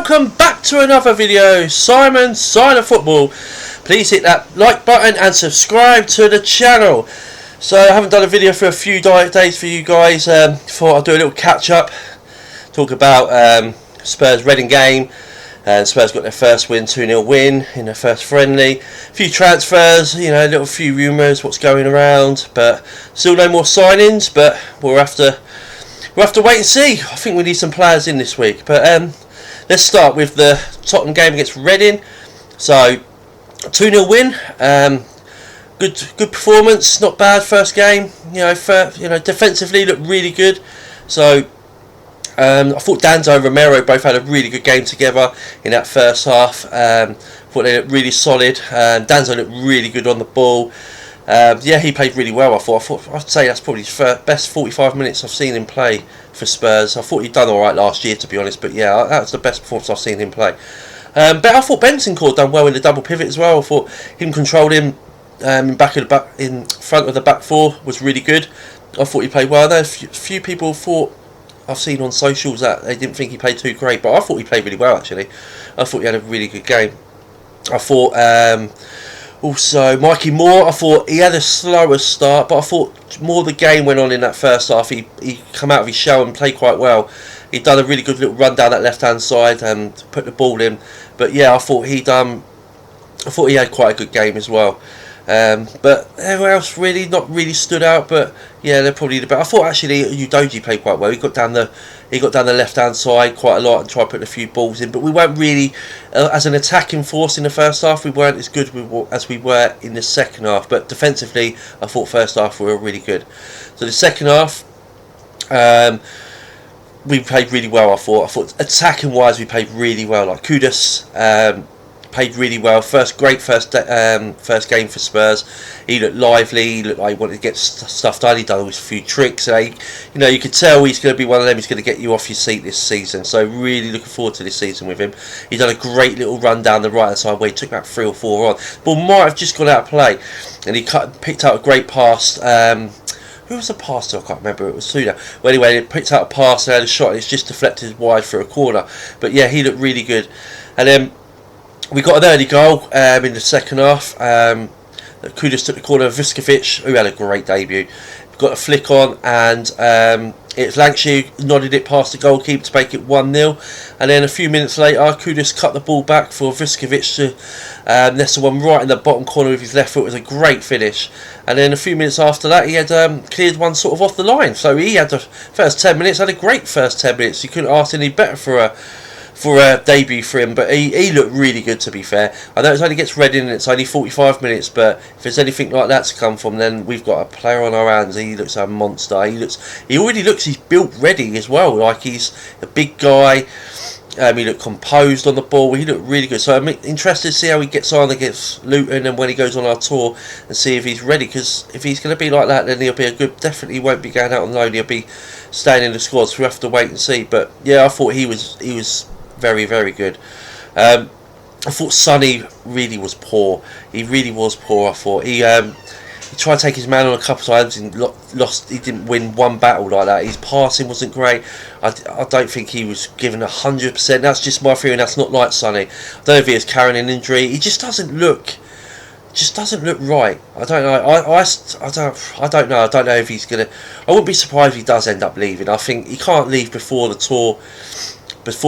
welcome back to another video. Simon, Sign of Football. Please hit that like button and subscribe to the channel. So I haven't done a video for a few days for you guys. Thought I'd do a little catch up, talk about Spurs Reading game. Spurs got their first win, 2-0 win in their first friendly. A few transfers, you know, a little few rumours, what's going around, but still no more signings. But we'll have to wait and see. I think we need some players in this week. But let's start with the Tottenham game against Reading. So 2-0 win. Good performance, not bad first game. You know, defensively looked really good. So I thought Danzo and Romero both had a really good game together in that first half. Thought they looked really solid. Danzo looked really good on the ball. Yeah, he played really well. I thought I'd say that's probably his best 45 minutes I've seen him play for Spurs. I thought he'd done all right last year, to be honest, but yeah, that was the best performance I've seen him play. But I thought Bentancur done well in the double pivot as well. I thought him controlling him in front of the back four was really good. I thought he played well. There, a few people thought, I've seen on socials, that they didn't think he played too great, but I thought he played really well actually. I thought he had a really good game. I thought also Mikey Moore, I thought he had a slower start, but I thought more the game went on in that first half. He come out of his shell and played quite well. He'd done a really good little run down that left hand side and put the ball in. But yeah, I thought he had quite a good game as well. But everyone else really not really stood out. But yeah, they're probably the best. I thought actually Udogie played quite well. He got down the left hand side quite a lot and tried putting a few balls in. But we weren't really as an attacking force in the first half. We weren't as good as we were in the second half. But defensively, I thought first half we were really good. So the second half, we played really well. I thought attacking wise we played really well. Like Kudus played really well. First game for Spurs. He looked lively. He looked like he wanted to get stuff done. He done a few tricks. You could tell he's going to be one of them. He's going to get you off your seat this season. So really looking forward to this season with him. He done a great little run down the right hand side where he took about 3 or 4 on. Ball might have just gone out of play, and he picked out a great pass. Who was the pass to? I can't remember. It was Suda. Well, anyway, he picked out a pass and had a shot. And it's just deflected wide for a corner. But yeah, he looked really good. And then we got an early goal in the second half. Kudus took the corner of Vuskovic, who had a great debut. Got a flick on, and it's Lancashire nodded it past the goalkeeper to make it 1-0. And then a few minutes later, Kudus cut the ball back for Vuskovic to nestle one right in the bottom corner with his left foot. It was a great finish. And then a few minutes after that, he had cleared one sort of off the line. So he had the first 10 minutes, had a great first 10 minutes. You couldn't ask any better for a debut for him, but he looked really good, to be fair. I know it's only against Reading and it's only 45 minutes, but if there's anything like that to come from, then we've got a player on our hands. He looks a monster. He already looks, he's built ready as well. Like, he's a big guy. He looked composed on the ball. He looked really good. So I'm interested to see how he gets on against Luton and when he goes on our tour, and see if he's ready. Because if he's going to be like that, then he'll be a good. Definitely won't be going out on loan. He'll be staying in the squad. So we have to wait and see. But yeah, I thought he was very, very good. I thought Sonny really was poor. He really was poor. I thought he tried to take his man on a couple of times and lost. He didn't win one battle like that. His passing wasn't great. I don't think he was given 100%. That's just my theory, and that's not like Sonny. I don't know if he is carrying an injury. He just doesn't look right. I don't know. I don't know. I don't know if he's gonna. I wouldn't be surprised if he does end up leaving. I think he can't leave before the tour. Because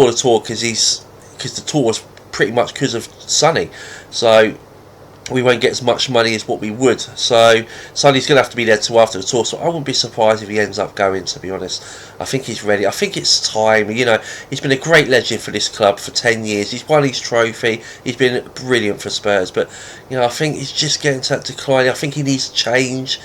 the tour was pretty much because of Sonny, so we won't get as much money as what we would. So Sonny's going to have to be there till after the tour. So I wouldn't be surprised if he ends up going. To be honest, I think he's ready. I think it's time. You know, he's been a great legend for this club for 10 years. He's won his trophy. He's been brilliant for Spurs. But you know, I think he's just getting to that decline. I think he needs change.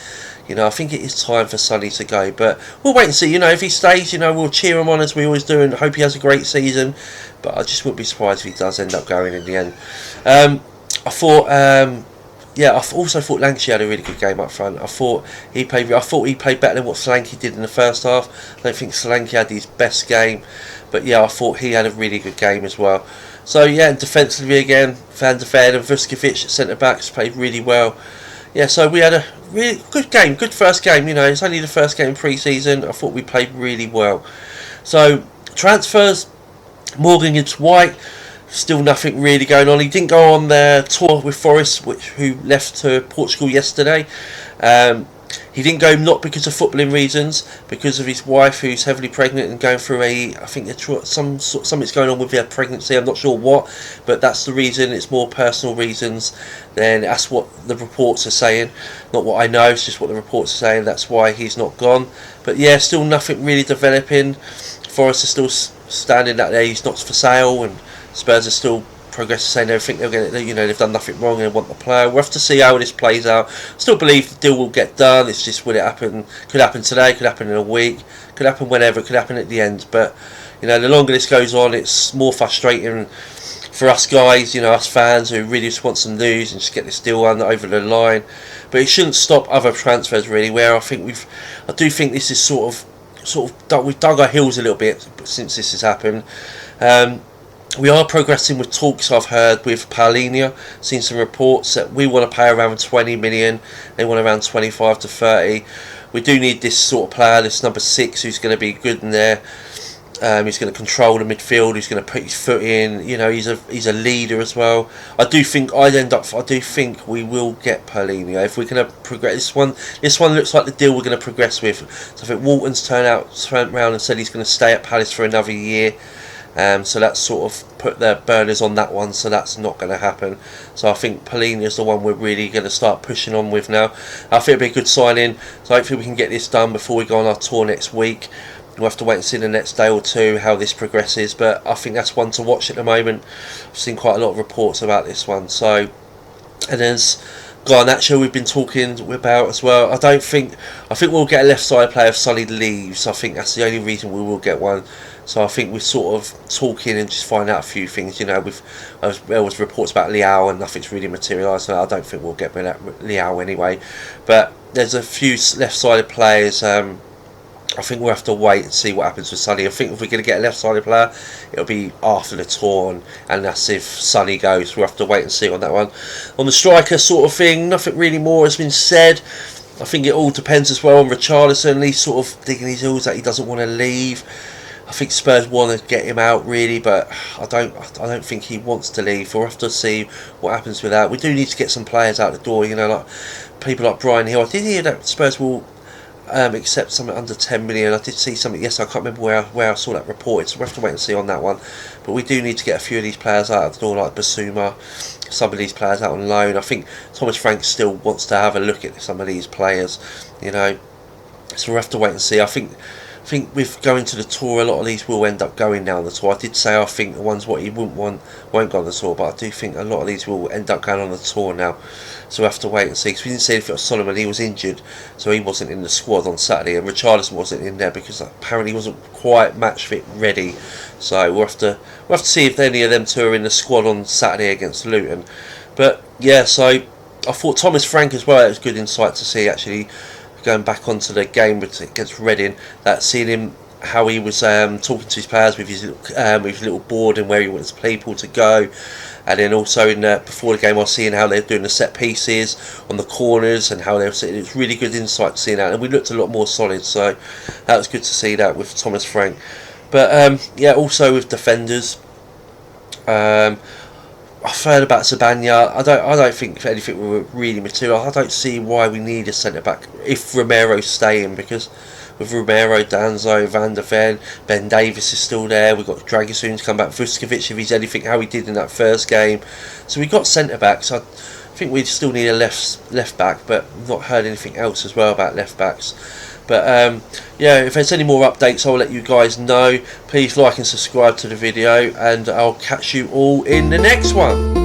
You know, I think it is time for Sonny to go, but we'll wait and see. You know, if he stays, you know, we'll cheer him on as we always do, and hope he has a great season. But I just wouldn't be surprised if he does end up going in the end. I also thought Lancashire had a really good game up front. I thought he played better than what Solanke did in the first half. I don't think Solanke had his best game, but yeah, I thought he had a really good game as well. So yeah, and defensively again, Van der Ven and Vuskovic at centre backs played really well. Yeah, so we had a really good game, good first game. You know, it's only the first game pre-season. I thought we played really well. So transfers, Morgan against White, still nothing really going on. He didn't go on the tour with Forest, who left to Portugal yesterday. He didn't go not because of footballing reasons, because of his wife who's heavily pregnant and going through I think something's going on with their pregnancy. I'm not sure what, but that's the reason. It's more personal reasons. Then that's what the reports are saying, not what I know. It's just what the reports are saying. That's why he's not gone. But yeah, still nothing really developing. Forest are still standing out there. He's not for sale, and Spurs are still progressive, saying they think they're going to, they've done nothing wrong and they want the player. We'll have to see how this plays out. Still believe the deal will get done. It's just, will it happen? Could happen today, could happen in a week, could happen whenever, could happen at the end. But the longer this goes on, it's more frustrating for us guys, us fans who really just want some news and just get this deal over the line. But it shouldn't stop other transfers really. Where I do think this is we've dug our heels a little bit since this has happened. We are progressing with talks, I've heard, with Paulinho. Seen some reports that we want to pay around 20 million. They want around 25 to 30. We do need this sort of player, this number 6, who's going to be good in there. He's going to control the midfield. He's going to put his foot in. He's a leader as well. I do think we will get Paulinho if we're going to progress. This one looks like the deal we're going to progress with. So I think Walton's turned around and said he's going to stay at Palace for another year. So that's sort of put the burners on that one, so that's not going to happen. So I think Paulinho is the one we're really going to start pushing on with now. I think it'll be a good signing, so hopefully we can get this done before we go on our tour next week. We'll have to wait and see the next day or two how this progresses, but I think that's one to watch at the moment. I've seen quite a lot of reports about this one. So, and there's Garnacho we've been talking about as well. I think we'll get a left side player if Sonny leaves. I think that's the only reason we will get one. So I think we're sort of talking and just find out a few things. There was reports about Leao and nothing's really materialised. So I don't think we'll get Leao anyway. But there's a few left-sided players. I think we'll have to wait and see what happens with Sonny. I think if we're going to get a left-sided player, it'll be after the tour, and that's if Sonny goes. We'll have to wait and see on that one. On the striker sort of thing, nothing really more has been said. I think it all depends as well on Richarlison. He's sort of digging his heels that he doesn't want to leave. I think Spurs want to get him out really, but I don't think he wants to leave. We'll have to see what happens with that. We do need to get some players out the door, like people like Brian Hill. I did hear that Spurs will accept something under 10 million. I did see something yesterday. I can't remember where I saw that reported, so we'll have to wait and see on that one. But we do need to get a few of these players out of the door, like Basuma, some of these players out on loan. I think Thomas Frank still wants to have a look at some of these players, so we'll have to wait and see. I think with going to the tour, a lot of these will end up going down the tour. I did say I think the ones what he wouldn't want won't go on the tour, but I do think a lot of these will end up going on the tour now. So we'll have to wait and see, because we didn't see anything of Solomon. He was injured, so he wasn't in the squad on Saturday, and Richarlison wasn't in there because apparently he wasn't quite match fit ready. So we'll have to see if any of them two are in the squad on Saturday against Luton. But yeah, so I thought Thomas Frank as well, it was good insight to see actually, going back onto the game against Reading, that seeing him how he was talking to his players with his little board and where he wants people to go, and then also before the game I was seeing how they're doing the set pieces on the corners and how they were sitting. It's really good insight to see that, and we looked a lot more solid, so that was good to see that with Thomas Frank. But yeah, also with defenders, I've heard about Sabanya. I don't think anything will really material. I don't see why we need a centre back if Romero's staying, because with Romero, Danzo, Van der Ven, Ben Davies is still there. We've got Dragosoon to come back. Vuskovic, if he's anything how he did in that first game. So we've got centre backs. I think we still need a left back, but I've not heard anything else as well about left backs. But yeah, if there's any more updates, I'll let you guys know. Please like and subscribe to the video, and I'll catch you all in the next one.